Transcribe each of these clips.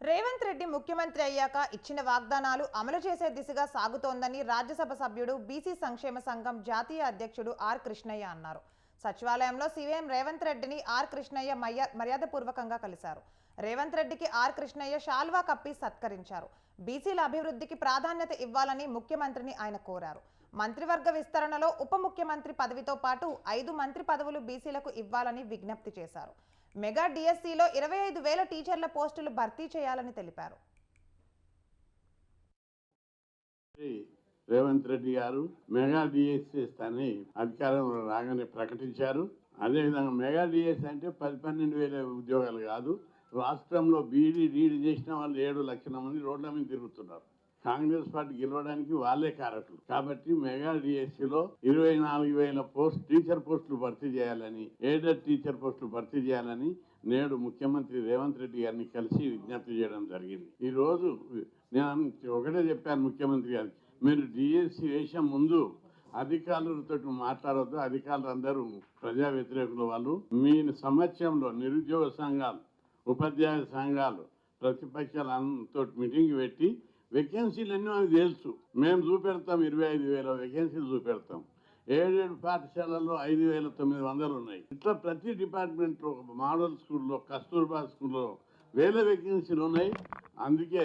రేవంత్ రెడ్డి ముఖ్యమంత్రి అయ్యాక ఇచ్చిన వాగ్దానాలు అమలు చేసే దిశగా సాగుతోందని రాజ్యసభ సభ్యుడు బీసీ సంక్షేమ సంఘం జాతీయ అధ్యక్షుడు ఆర్ కృష్ణయ్య అన్నారు. సచివాలయంలో సీఎం రేవంత్ రెడ్డిని ఆర్ కృష్ణయ్య మర్యాదపూర్వకంగా కలిశారు. రేవంత్ రెడ్డికి ఆర్ కృష్ణయ్య శాల్వా కప్పి సత్కరించారు. బీసీల అభివృద్ధికి ప్రాధాన్యత ఇవ్వాలని ముఖ్యమంత్రిని ఆయన కోరారు. మంత్రివర్గ విస్తరణలో ఉప ముఖ్యమంత్రి పదవితో పాటు 5 మంత్రి పదవులు బీసీలకు ఇవ్వాలని విజ్ఞప్తి చేశారు. మెగా డిఎస్సిలో 25,000 టీచర్ల పోస్టులు భర్తీ చేయాలని తెలిపారు. రేవంత్ రెడ్డి గారు మెగా డిఎస్సి అని అధికారంలో రాగానే ప్రకటించారు. అదేవిధంగా మెగా డిఎస్సి అంటే 10-12,000 ఉద్యోగాలు కాదు. రాష్ట్రంలో బీడీ డీడీ చేసిన వాళ్ళు 7 లక్షల మంది రోడ్ల మీద తిరుగుతున్నారు. కాంగ్రెస్ పార్టీ గెలవడానికి వాళ్ళే కారకులు. కాబట్టి మెగా డిఎస్సిలో 24,000 టీచర్ పోస్టులు భర్తీ చేయాలని, ఎయిడెడ్ టీచర్ పోస్టులు భర్తీ చేయాలని నేడు ముఖ్యమంత్రి రేవంత్ రెడ్డి గారిని కలిసి విజ్ఞప్తి చేయడం జరిగింది. ఈ రోజు నేను ఒకటే చెప్పాను ముఖ్యమంత్రి గారికి, మీరు డిఎస్సి వేసే ముందు అధికారులతో మాట్లాడవద్దు. అధికారులు అందరూ ప్రజా వ్యతిరేకుల వాళ్ళు. మీ సమక్షంలో నిరుద్యోగ సంఘాలు, ఉపాధ్యాయ సంఘాలు, ప్రతిపక్షాలతో మీటింగ్ పెట్టి వేకెన్సీలన్నీ మాకు తెలుసు, మేము చూపెడతాం. 25,000 వేకెన్సీలు చూపెడతాం. 7 పాఠశాలల్లో 5,900 ఉన్నాయి. ఇట్లా ప్రతి డిపార్ట్మెంట్లో, మోడల్ స్కూల్లో, కస్తూర్బా స్కూల్లో 1000 వేకెన్సీలు ఉన్నాయి. అందుకే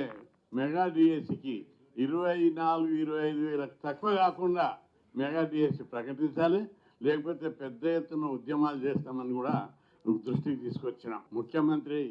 మెగా డిఎస్సికి 24,000-25,000 తక్కువ కాకుండా మెగా డిఎస్సి ప్రకటించాలి. లేకపోతే పెద్ద ఎత్తున ఉద్యమాలు చేస్తామని కూడా దృష్టికి తీసుకొచ్చినాం. ముఖ్యమంత్రి